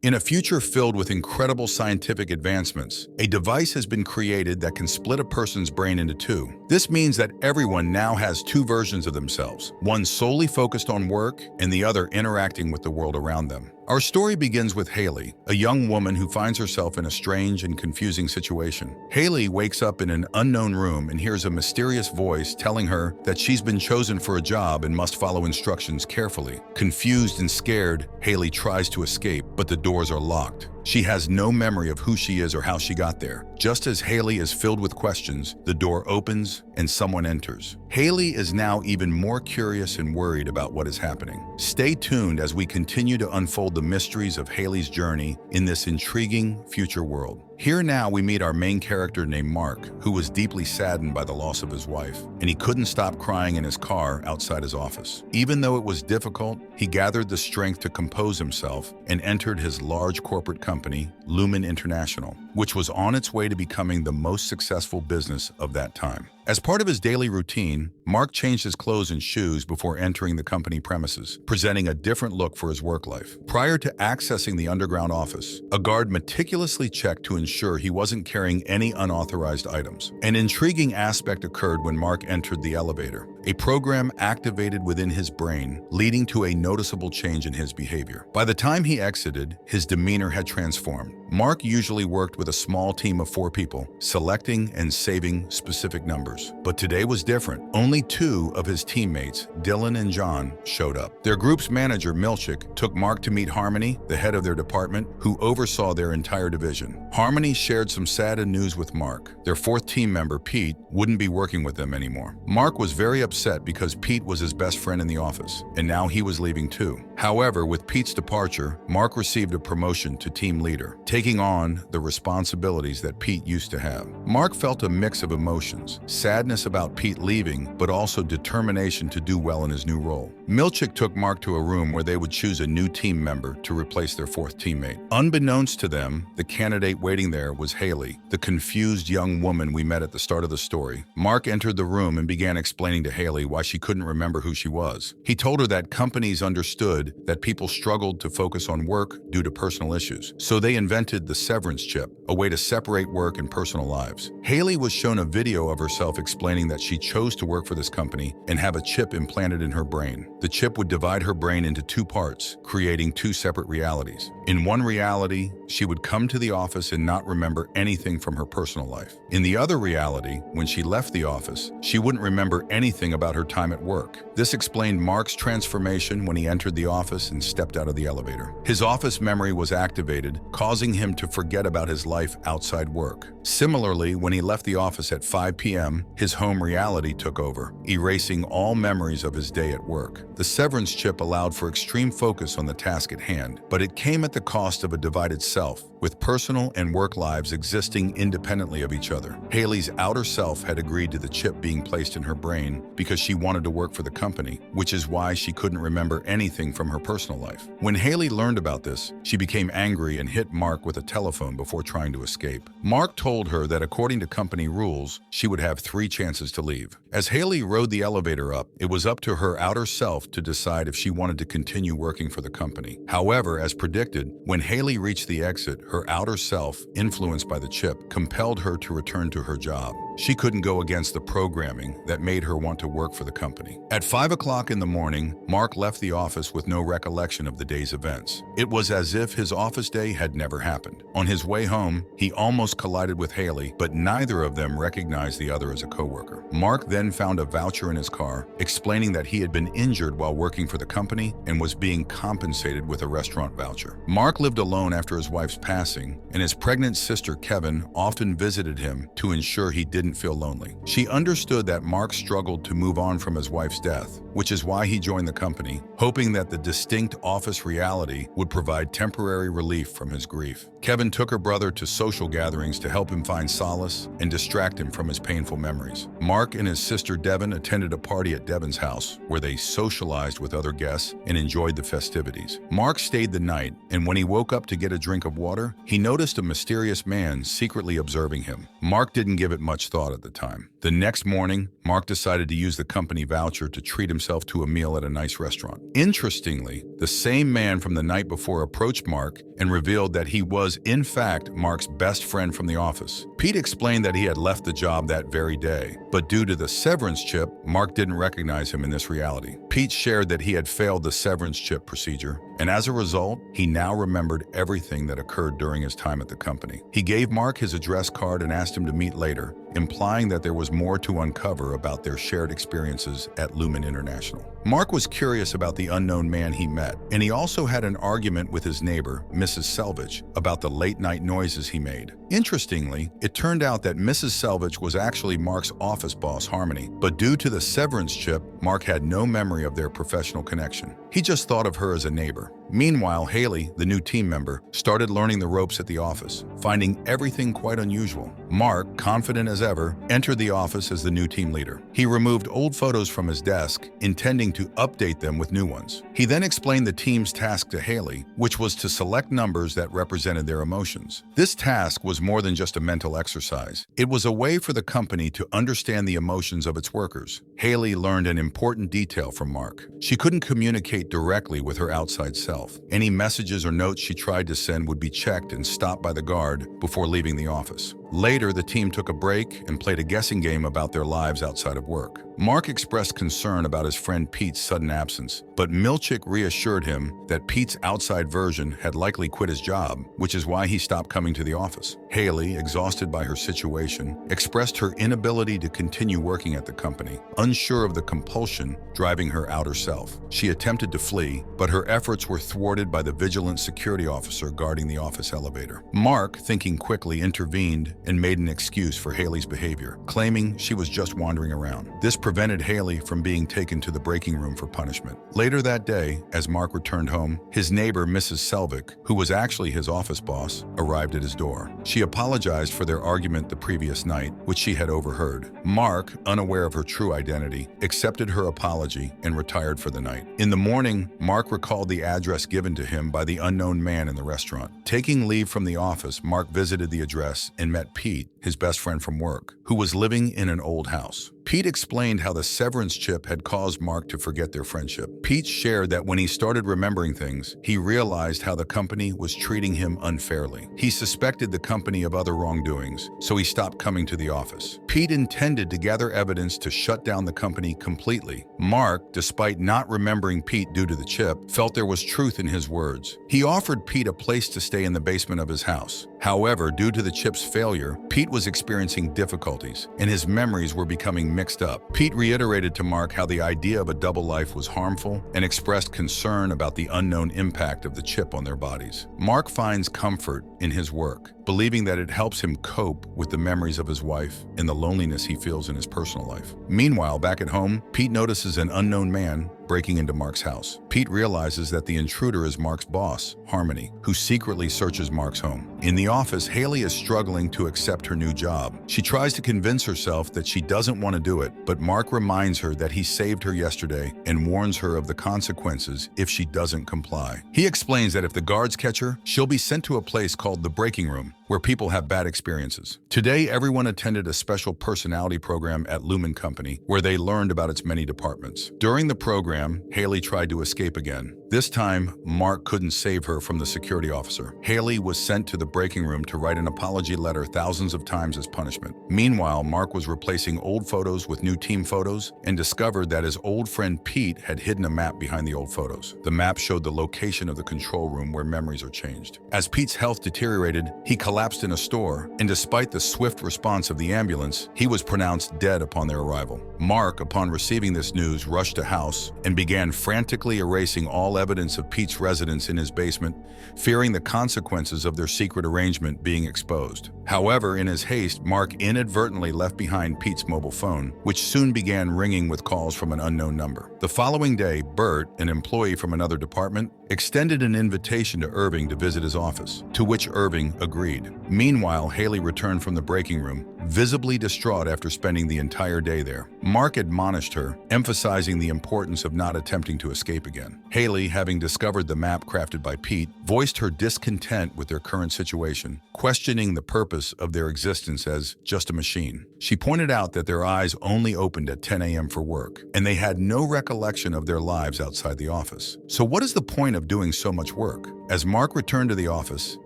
In a future filled with incredible scientific advancements, a device has been created that can split a person's brain into two. This means that everyone now has two versions of themselves, one solely focused on work and the other interacting with the world around them. Our story begins with Haley, a young woman who finds herself in a strange and confusing situation. Haley wakes up in an unknown room and hears a mysterious voice telling her that she's been chosen for a job and must follow instructions carefully. Confused and scared, Haley tries to escape, but the doors are locked. She has no memory of who she is or how she got there. Just as Haley is filled with questions, the door opens and someone enters. Haley is now even more curious and worried about what is happening. Stay tuned as we continue to unfold the mysteries of Haley's journey in this intriguing future world. Here now we meet our main character named Mark, who was deeply saddened by the loss of his wife, and he couldn't stop crying in his car outside his office. Even though it was difficult, he gathered the strength to compose himself and entered his large corporate company, Lumen International, which was on its way to becoming the most successful business of that time. As part of his daily routine, Mark changed his clothes and shoes before entering the company premises, presenting a different look for his work life. Prior to accessing the underground office, a guard meticulously checked to ensure he wasn't carrying any unauthorized items. An intriguing aspect occurred when Mark entered the elevator. A program activated within his brain, leading to a noticeable change in his behavior. By the time he exited, his demeanor had transformed. Mark usually worked with a small team of 4 people, selecting and saving specific numbers. But today was different. Only 2 of his teammates, Dylan and John, showed up. Their group's manager, Milchik, took Mark to meet Harmony, the head of their department, who oversaw their entire division. Harmony shared some sad news with Mark. Their 4th team member, Pete, wouldn't be working with them anymore. Mark was very upset because Pete was his best friend in the office, and now he was leaving too. However, with Pete's departure, Mark received a promotion to team leader, taking on the responsibilities that Pete used to have. Mark felt a mix of emotions, sadness about Pete leaving, but also determination to do well in his new role. Milchik took Mark to a room where they would choose a new team member to replace their 4th teammate. Unbeknownst to them, the candidate waiting there was Haley, the confused young woman we met at the start of the story. Mark entered the room and began explaining to Haley why she couldn't remember who she was. He told her that companies understood that people struggled to focus on work due to personal issues, so they invented the severance chip, a way to separate work and personal lives. Haley was shown a video of herself explaining that she chose to work for this company and have a chip implanted in her brain. The chip would divide her brain into 2 parts, creating 2 separate realities. In one reality, she would come to the office and not remember anything from her personal life. In the other reality, when she left the office, she wouldn't remember anything about her time at work. This explained Mark's transformation when he entered the office and stepped out of the elevator. His office memory was activated, causing him to forget about his life outside work. Similarly, when he left the office at 5 p.m., his home reality took over, erasing all memories of his day at work. The severance chip allowed for extreme focus on the task at hand, but it came at the cost of a divided self, with personal and work lives existing independently of each other. Haley's outer self had agreed to the chip being placed in her brain because she wanted to work for the company, which is why she couldn't remember anything from her personal life. When Haley learned about this, she became angry and hit Mark with a telephone before trying to escape. Mark told her that according to company rules, she would have 3 chances to leave. As Haley rode the elevator up, it was up to her outer self to decide if she wanted to continue working for the company. However, as predicted, when Haley reached the exit, her outer self, influenced by the chip, compelled her to return to her job. She couldn't go against the programming that made her want to work for the company. At 5 o'clock in the morning, Mark left the office with no recollection of the day's events. It was as if his office day had never happened. On his way home, he almost collided with Haley, but neither of them recognized the other as a coworker. Mark then found a voucher in his car, explaining that he had been injured while working for the company and was being compensated with a restaurant voucher. Mark lived alone after his wife's passing, and his pregnant sister, Kevin, often visited him to ensure he didn't feel lonely. She understood that Mark struggled to move on from his wife's death, which is why he joined the company, hoping that the distinct office reality would provide temporary relief from his grief. Kevin took her brother to social gatherings to help him find solace and distract him from his painful memories. Mark and his sister Devin attended a party at Devin's house, where they socialized with other guests and enjoyed the festivities. Mark stayed the night, and when he woke up to get a drink of water, he noticed a mysterious man secretly observing him. Mark didn't give it much thought at the time. The The next morning, Mark decided to use the company voucher to treat himself to a meal at a nice restaurant. Interestingly, the same man from the night before approached Mark and revealed that he was, in fact, Mark's best friend from the office. Pete explained that he had left the job that very day, but due to the severance chip, Mark didn't recognize him in this reality. Pete shared that he had failed the severance chip procedure, and as a result, he now remembered everything that occurred during his time at the company. He gave Mark his address card and asked him to meet later, implying that there was more to uncover about their shared experiences at Lumen International. Mark was curious about the unknown man he met, and he also had an argument with his neighbor, Mrs. Selvage, about the late-night noises he made. Interestingly, it turned out that Mrs. Selvage was actually Mark's office boss, Harmony, but due to the severance chip, Mark had no memory of their professional connection. He just thought of her as a neighbor. Meanwhile, Haley, the new team member, started learning the ropes at the office, finding everything quite unusual. Mark, confident as ever, entered the office as the new team leader. He removed old photos from his desk, intending to update them with new ones. He then explained the team's task to Haley, which was to select numbers that represented their emotions. This task was more than just a mental exercise. It was a way for the company to understand the emotions of its workers. Haley learned an important detail from Mark. She couldn't communicate directly with her outside self. Any messages or notes she tried to send would be checked and stopped by the guard before leaving the office. Later, the team took a break and played a guessing game about their lives outside of work. Mark expressed concern about his friend Pete's sudden absence, but Milchick reassured him that Pete's outside version had likely quit his job, which is why he stopped coming to the office. Haley, exhausted by her situation, expressed her inability to continue working at the company, unsure of the compulsion driving her outer self. She attempted to flee, but her efforts were thwarted by the vigilant security officer guarding the office elevator. Mark, thinking quickly, intervened and made an excuse for Haley's behavior, claiming she was just wandering around. This prevented Haley from being taken to the breaking room for punishment. Later that day, as Mark returned home, his neighbor, Mrs. Selvig, who was actually his office boss, arrived at his door. She apologized for their argument the previous night, which she had overheard. Mark, unaware of her true identity, accepted her apology and retired for the night. In the morning, Mark recalled the address given to him by the unknown man in the restaurant. Taking leave from the office, Mark visited the address and met Pete, his best friend from work, who was living in an old house. Pete explained how the severance chip had caused Mark to forget their friendship. Pete shared that when he started remembering things, he realized how the company was treating him unfairly. He suspected the company of other wrongdoings, so he stopped coming to the office. Pete intended to gather evidence to shut down the company completely. Mark, despite not remembering Pete due to the chip, felt there was truth in his words. He offered Pete a place to stay in the basement of his house. However, due to the chip's failure, Pete was experiencing difficulties, and his memories were becoming mixed up. Pete reiterated to Mark how the idea of a double life was harmful and expressed concern about the unknown impact of the chip on their bodies. Mark finds comfort in his work, believing that it helps him cope with the memories of his wife and the loneliness he feels in his personal life. Meanwhile, back at home, Pete notices an unknown man breaking into Mark's house. Pete realizes that the intruder is Mark's boss, Harmony, who secretly searches Mark's home. In the office, Haley is struggling to accept her new job. She tries to convince herself that she doesn't want to do it, but Mark reminds her that he saved her yesterday and warns her of the consequences if she doesn't comply. He explains that if the guards catch her, she'll be sent to a place called the breaking room, where people have bad experiences. Today, everyone attended a special personality program at Lumen Company, where they learned about its many departments. During the program, Haley tried to escape again. This time, Mark couldn't save her from the security officer. Haley was sent to the breaking room to write an apology letter thousands of times as punishment. Meanwhile, Mark was replacing old photos with new team photos and discovered that his old friend Pete had hidden a map behind the old photos. The map showed the location of the control room where memories are changed. As Pete's health deteriorated, he collapsed in a store, and despite the swift response of the ambulance, he was pronounced dead upon their arrival. Mark, upon receiving this news, rushed to house and began frantically erasing all evidence of Pete's residence in his basement, fearing the consequences of their secret arrangement being exposed. However, in his haste, Mark inadvertently left behind Pete's mobile phone, which soon began ringing with calls from an unknown number. The following day, Bert, an employee from another department, extended an invitation to Irving to visit his office, to which Irving agreed. Meanwhile, Haley returned from the breaking room, visibly distraught after spending the entire day there. Mark admonished her, emphasizing the importance of not attempting to escape again. Haley, having discovered the map crafted by Pete, voiced her discontent with their current situation, questioning the purpose of their existence as just a machine. She pointed out that their eyes only opened at 10 a.m. for work, and they had no recollection of their lives outside the office. So what is the point of doing so much work? As Mark returned to the office,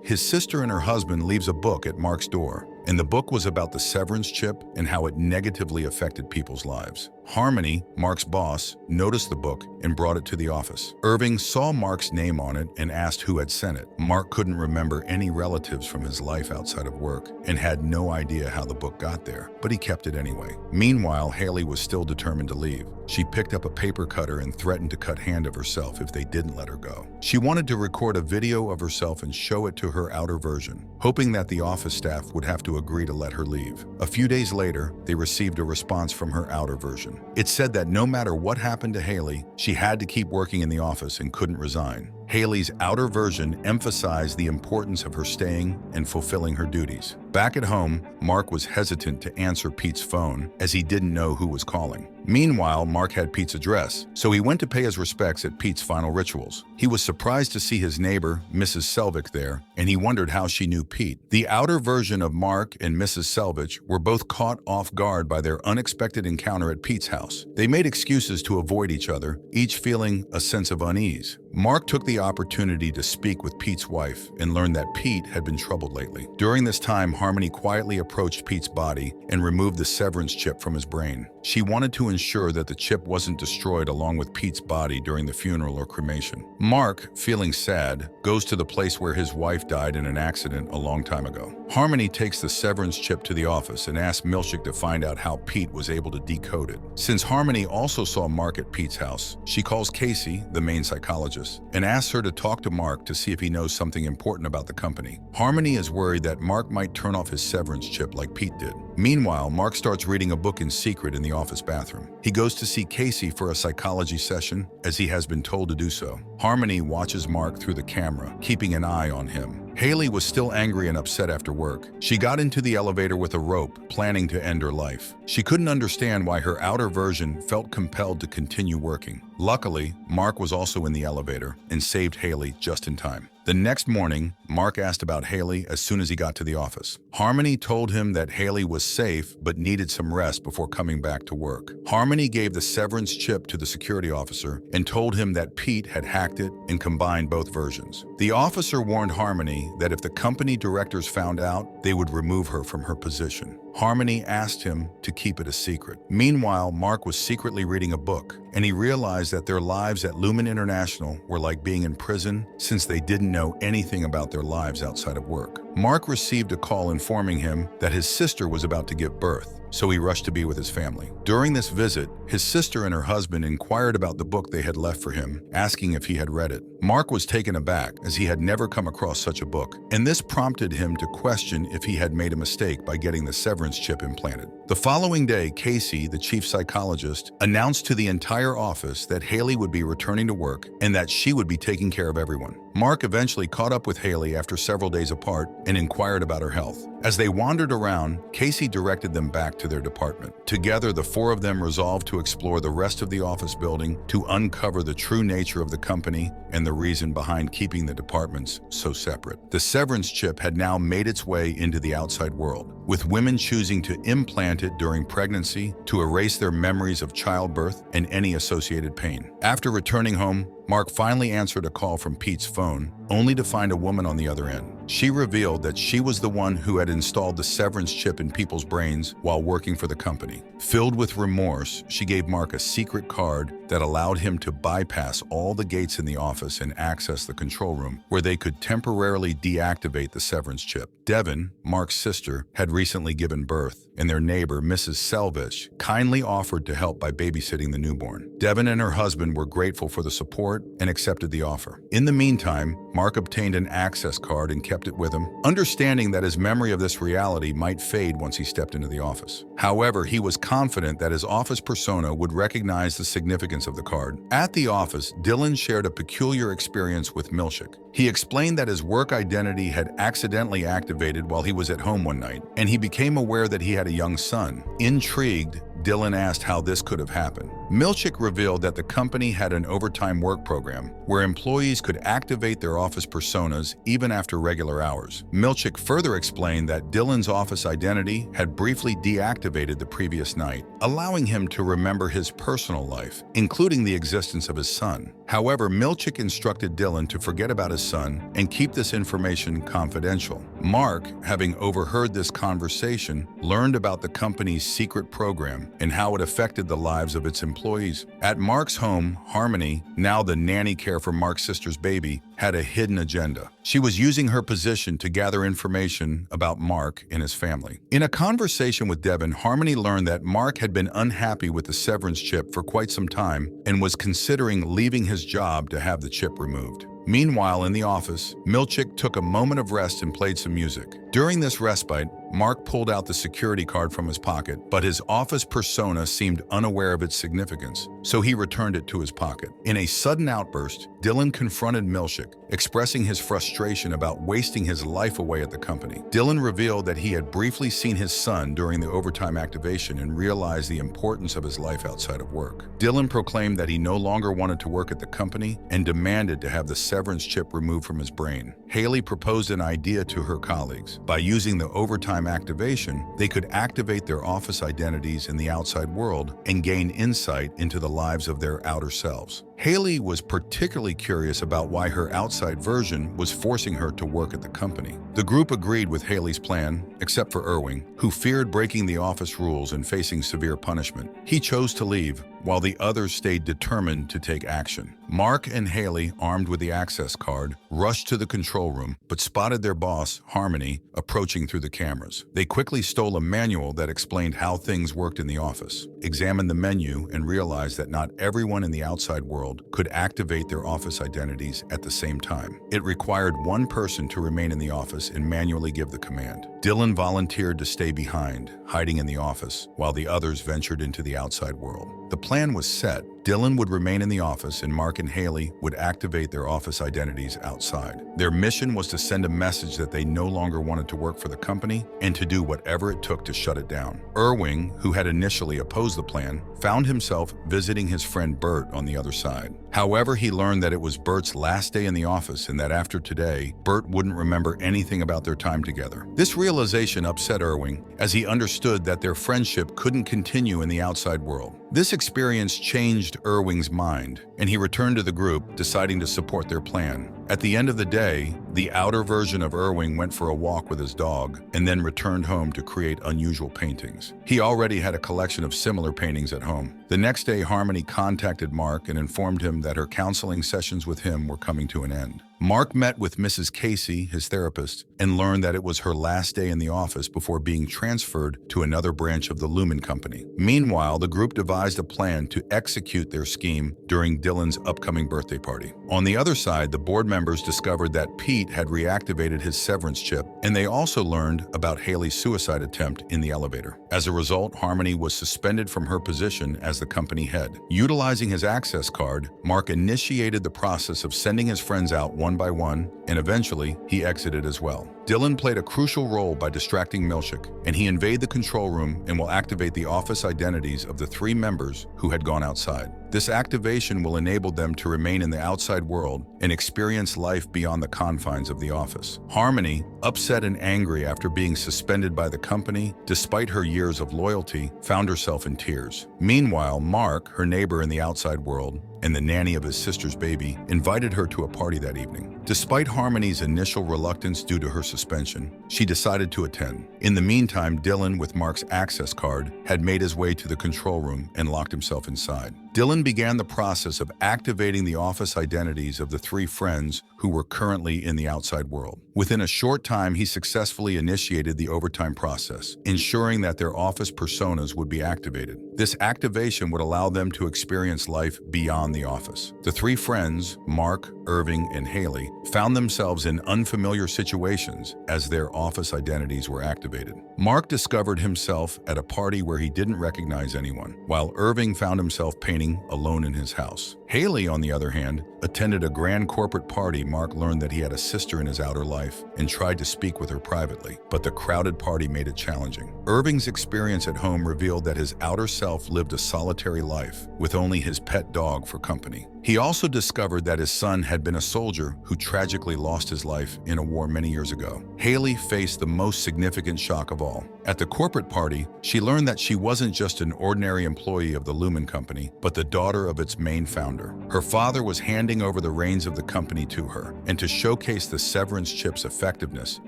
his sister and her husband leaves a book at Mark's door, and the book was about the severance chip and how it negatively affected people's lives. Harmony, Mark's boss, noticed the book and brought it to the office. Irving saw Mark's name on it and asked who had sent it. Mark couldn't remember any relatives from his life outside of work and had no idea how the book got there, but he kept it anyway. Meanwhile, Haley was still determined to leave. She picked up a paper cutter and threatened to cut hand of herself if they didn't let her go. She wanted to record a video of herself and show it to her outer version, hoping that the office staff would have to agree to let her leave. A few days later, they received a response from her outer version. It said that no matter what happened to Haley, she had to keep working in the office and couldn't resign. Haley's outer version emphasized the importance of her staying and fulfilling her duties. Back at home, Mark was hesitant to answer Pete's phone as he didn't know who was calling. Meanwhile, Mark had Pete's address, so he went to pay his respects at Pete's final rituals. He was surprised to see his neighbor, Mrs. Selvich, there, and he wondered how she knew Pete. The outer version of Mark and Mrs. Selvich were both caught off guard by their unexpected encounter at Pete's house. They made excuses to avoid each other, each feeling a sense of unease. Mark took the opportunity to speak with Pete's wife and learned that Pete had been troubled lately. During this time, Harmony quietly approached Pete's body and removed the severance chip from his brain. She wanted to ensure that the chip wasn't destroyed along with Pete's body during the funeral or cremation. Mark, feeling sad, goes to the place where his wife died in an accident a long time ago. Harmony takes the severance chip to the office and asks Milchick to find out how Pete was able to decode it. Since Harmony also saw Mark at Pete's house, she calls Casey, the main psychologist, and asks her to talk to Mark to see if he knows something important about the company. Harmony is worried that Mark might turn off his severance chip like Pete did. Meanwhile, Mark starts reading a book in secret in the office bathroom. He goes to see Casey for a psychology session, as he has been told to do so. Harmony watches Mark through the camera, keeping an eye on him. Haley was still angry and upset after work. She got into the elevator with a rope, planning to end her life. She couldn't understand why her outer version felt compelled to continue working. Luckily, Mark was also in the elevator and saved Haley just in time. The next morning, Mark asked about Haley as soon as he got to the office. Harmony told him that Haley was safe but needed some rest before coming back to work. Harmony gave the severance chip to the security officer and told him that Pete had hacked it and combined both versions. The officer warned Harmony that if the company directors found out, they would remove her from her position. Harmony asked him to keep it a secret. Meanwhile, Mark was secretly reading a book, and he realized that their lives at Lumen International were like being in prison since they didn't know anything about their lives outside of work. Mark received a call informing him that his sister was about to give birth, so he rushed to be with his family. During this visit, his sister and her husband inquired about the book they had left for him, asking if he had read it. Mark was taken aback as he had never come across such a book, and this prompted him to question if he had made a mistake by getting the severance chip implanted. The following day, Casey, the chief psychologist, announced to the entire office that Haley would be returning to work and that she would be taking care of everyone. Mark eventually caught up with Haley after several days apart and inquired about her health. As they wandered around, Casey directed them back to their department. Together, the four of them resolved to explore the rest of the office building to uncover the true nature of the company and the reason behind keeping the departments so separate. The severance chip had now made its way into the outside world, with women choosing to implant it during pregnancy to erase their memories of childbirth and any associated pain. After returning home, Mark finally answered a call from Pete's phone, only to find a woman on the other end. She revealed that she was the one who had installed the severance chip in people's brains while working for the company. Filled with remorse, she gave Mark a secret card that allowed him to bypass all the gates in the office and access the control room, where they could temporarily deactivate the severance chip. Devin, Mark's sister, had recently given birth, and their neighbor, Mrs. Selvish, kindly offered to help by babysitting the newborn. Devon and her husband were grateful for the support and accepted the offer. In the meantime, Mark obtained an access card and kept it with him, understanding that his memory of this reality might fade once he stepped into the office. However, he was confident that his office persona would recognize the significance of the card. At the office, Dylan shared a peculiar experience with Milchick. He explained that his work identity had accidentally activated while he was at home one night, and he became aware that he had a young son. Intrigued, Dylan asked how this could have happened. Milchick revealed that the company had an overtime work program where employees could activate their office personas even after regular hours. Milchick further explained that Dylan's office identity had briefly deactivated the previous night, allowing him to remember his personal life, including the existence of his son. However, Milchick instructed Dylan to forget about his son and keep this information confidential. Mark, having overheard this conversation, learned about the company's secret program and how it affected the lives of its employees. At Mark's home, Harmony, now the nanny care for Mark's sister's baby, had a hidden agenda. She was using her position to gather information about Mark and his family. In a conversation with Devon, Harmony learned that Mark had been unhappy with the severance chip for quite some time and was considering leaving his job to have the chip removed. Meanwhile, in the office, Milchick took a moment of rest and played some music. During this respite, Mark pulled out the security card from his pocket, but his office persona seemed unaware of its significance, so he returned it to his pocket. In a sudden outburst, Dylan confronted Milchick, expressing his frustration about wasting his life away at the company. Dylan revealed that he had briefly seen his son during the overtime activation and realized the importance of his life outside of work. Dylan proclaimed that he no longer wanted to work at the company and demanded to have the severance chip removed from his brain. Haley proposed an idea to her colleagues. By using the overtime activation, they could activate their office identities in the outside world and gain insight into the lives of their outer selves. Haley was particularly curious about why her outside version was forcing her to work at the company. The group agreed with Haley's plan, except for Irwing, who feared breaking the office rules and facing severe punishment. He chose to leave, while the others stayed determined to take action. Mark and Haley, armed with the access card, rushed to the control room, but spotted their boss, Harmony, approaching through the cameras. They quickly stole a manual that explained how things worked in the office, examined the menu, and realized that not everyone in the outside world could activate their office identities at the same time. It required one person to remain in the office and manually give the command. Dylan volunteered to stay behind, hiding in the office, while the others ventured into the outside world. The plan was set. Dylan would remain in the office and Mark and Haley would activate their office identities outside. Their mission was to send a message that they no longer wanted to work for the company and to do whatever it took to shut it down. Irwing, who had initially opposed the plan, found himself visiting his friend Bert on the other side. However, he learned that it was Bert's last day in the office and that after today, Bert wouldn't remember anything about their time together. This realization upset Irwing, as he understood that their friendship couldn't continue in the outside world. This experience changed Irwing's mind, and he returned to the group, deciding to support their plan. At the end of the day, the outer version of Irwing went for a walk with his dog and then returned home to create unusual paintings. He already had a collection of similar paintings at home. The next day, Harmony contacted Mark and informed him that her counseling sessions with him were coming to an end. Mark met with Mrs. Casey, his therapist, and learned that it was her last day in the office before being transferred to another branch of the Lumen Company. Meanwhile, the group devised a plan to execute their scheme during Dylan's upcoming birthday party. On the other side, the board members discovered that Pete had reactivated his severance chip, and they also learned about Haley's suicide attempt in the elevator. As a result, Harmony was suspended from her position as the company head. Utilizing his access card, Mark initiated the process of sending his friends out one by one, and eventually, he exited as well. Dylan played a crucial role by distracting Milchick, and he invaded the control room and will activate the office identities of the 3 members who had gone outside. This activation will enable them to remain in the outside world and experience life beyond the confines of the office. Harmony, upset and angry after being suspended by the company, despite her years of loyalty, found herself in tears. Meanwhile, Mark, her neighbor in the outside world, and the nanny of his sister's baby, invited her to a party that evening. Despite Harmony's initial reluctance due to her suspension, she decided to attend. In the meantime, Dylan, with Mark's access card, had made his way to the control room and locked himself inside. Dylan began the process of activating the office identities of the three friends who were currently in the outside world. Within a short time, he successfully initiated the overtime process, ensuring that their office personas would be activated. This activation would allow them to experience life beyond the office. The three friends, Mark, Irving, and Haley, found themselves in unfamiliar situations as their office identities were activated. Mark discovered himself at a party where he didn't recognize anyone, while Irving found himself painting alone in his house. Haley, on the other hand, attended a grand corporate party. Mark learned that he had a sister in his outer life and tried to speak with her privately, but the crowded party made it challenging. Irving's experience at home revealed that his outer self lived a solitary life with only his pet dog for company. He also discovered that his son had been a soldier who tragically lost his life in a war many years ago. Haley faced the most significant shock of all. At the corporate party, she learned that she wasn't just an ordinary employee of the Lumen Company, but the daughter of its main founder. Her father was handing over the reins of the company to her, and to showcase the severance chip's effectiveness,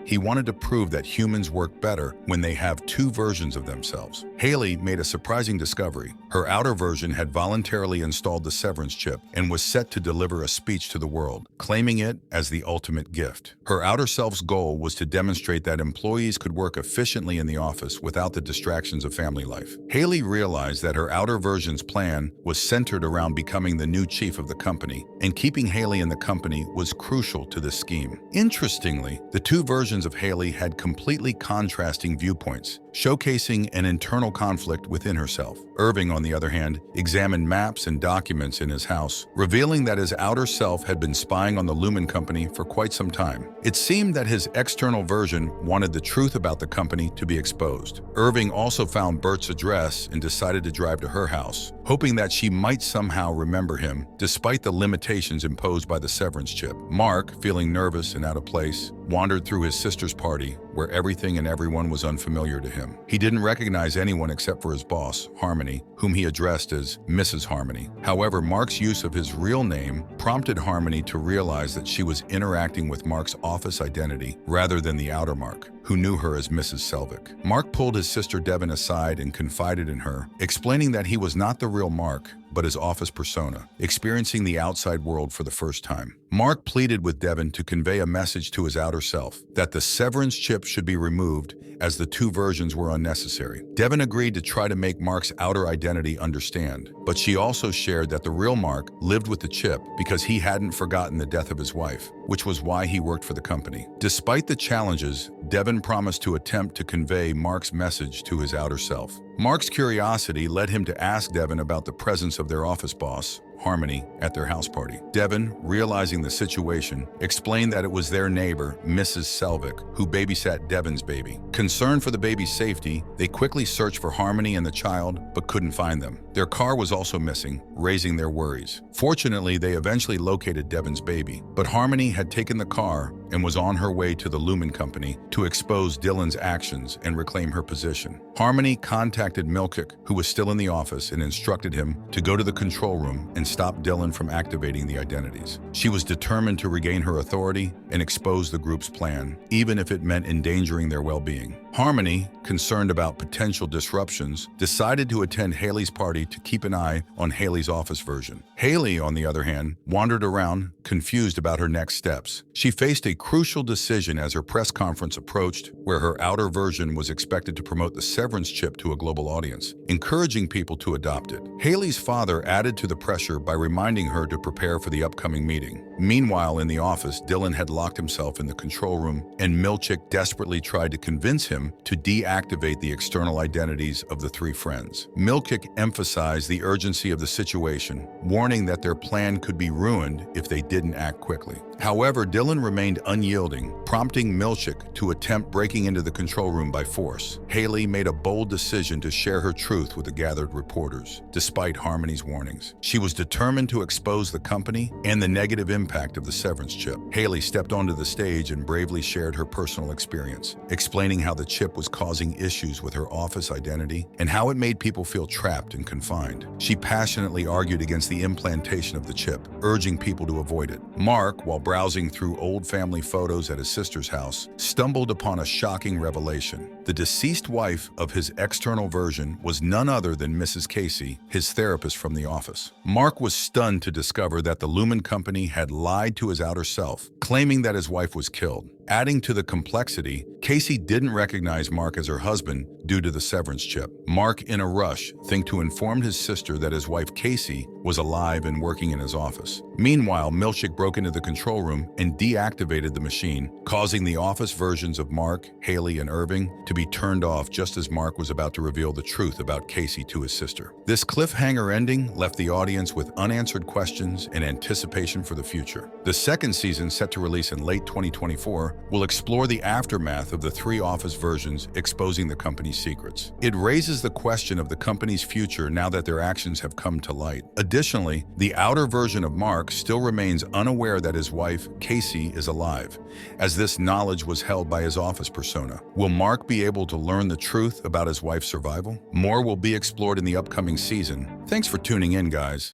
he wanted to prove that humans work better when they have two versions of themselves. Haley made a surprising discovery. Her outer version had voluntarily installed the severance chip and was set to deliver a speech to the world, claiming it as the ultimate gift. Her outer self's goal was to demonstrate that employees could work efficiently in the office without the distractions of family life. Haley realized that her outer version's plan was centered around becoming the new chief of the company, and keeping Haley in the company was crucial to this scheme. Interestingly, the two versions of Haley had completely contrasting viewpoints, showcasing an internal conflict within herself. Irving, on the other hand, examined maps and documents in his house, revealing that his outer self had been spying on the Lumen Company for quite some time. It seemed that his external version wanted the truth about the company to be exposed. Irving also found Bert's address and decided to drive to her house, hoping that she might somehow remember him, despite the limitations imposed by the severance chip. Mark, feeling nervous and out of place, wandered through his sister's party, where everything and everyone was unfamiliar to him. He didn't recognize anyone except for his boss, Harmony, whom he addressed as Mrs. Harmony. However, Mark's use of his real name prompted Harmony to realize that she was interacting with Mark's office identity rather than the outer Mark, who knew her as Mrs. Selvig. Mark pulled his sister Devin aside and confided in her, explaining that he was not the real Mark, but his office persona, experiencing the outside world for the first time. Mark pleaded with Devin to convey a message to his outer self, that the severance chip should be removed as the two versions were unnecessary. Devin agreed to try to make Mark's outer identity understand, but she also shared that the real Mark lived with the chip because he hadn't forgotten the death of his wife, which was why he worked for the company. Despite the challenges, Devin promised to attempt to convey Mark's message to his outer self. Mark's curiosity led him to ask Devin about the presence of their office boss, Harmony, at their house party. Devin, realizing the situation, explained that it was their neighbor, Mrs. Selvig, who babysat Devin's baby. Concerned for the baby's safety, they quickly searched for Harmony and the child, but couldn't find them. Their car was also missing, raising their worries. Fortunately, they eventually located Devin's baby, but Harmony had taken the car and was on her way to the Lumen Company to expose Dylan's actions and reclaim her position. Harmony contacted Milkick, who was still in the office, and instructed him to go to the control room and stop Dylan from activating the identities. She was determined to regain her authority and expose the group's plan, even if it meant endangering their well-being. Harmony, concerned about potential disruptions, decided to attend Haley's party to keep an eye on Haley's office version. Haley, on the other hand, wandered around, confused about her next steps. She faced a crucial decision as her press conference approached, where her outer version was expected to promote the severance chip to a global audience, encouraging people to adopt it. Haley's father added to the pressure by reminding her to prepare for the upcoming meeting. Meanwhile, in the office, Dylan had locked himself in the control room, and Milchick desperately tried to convince him to deactivate the external identities of the three friends. Milchick emphasized the urgency of the situation, warning that their plan could be ruined if they didn't act quickly. However, Dylan remained unyielding, prompting Milchick to attempt breaking into the control room by force. Haley made a bold decision to share her truth with the gathered reporters, despite Harmony's warnings. She was determined to expose the company and the negative impact of the severance chip. Haley stepped onto the stage and bravely shared her personal experience, explaining how the chip was causing issues with her office identity and how it made people feel trapped and confined. She passionately argued against the implantation of the chip, urging people to avoid it. Mark, while browsing through old family photos at his sister's house, stumbled upon a shocking revelation. The deceased wife of his external version was none other than Mrs. Casey, his therapist from the office. Mark was stunned to discover that the Lumen Company had lied to his outer self, claiming that his wife was killed. Adding to the complexity, Casey didn't recognize Mark as her husband due to the severance chip. Mark, in a rush, think to inform his sister that his wife Casey was alive and working in his office. Meanwhile, Milchick broke into the control room and deactivated the machine, causing the office versions of Mark, Haley, and Irving to be turned off just as Mark was about to reveal the truth about Casey to his sister. This cliffhanger ending left the audience with unanswered questions and anticipation for the future. The second season, set to release in late 2024, will explore the aftermath of the three office versions, exposing the company's secrets. It raises the question of the company's future now that their actions have come to light. Additionally, the outer version of Mark still remains unaware that his wife, Casey, is alive, as this knowledge was held by his office persona. Will Mark be able to learn the truth about his wife's survival? More will be explored in the upcoming season. Thanks for tuning in, guys.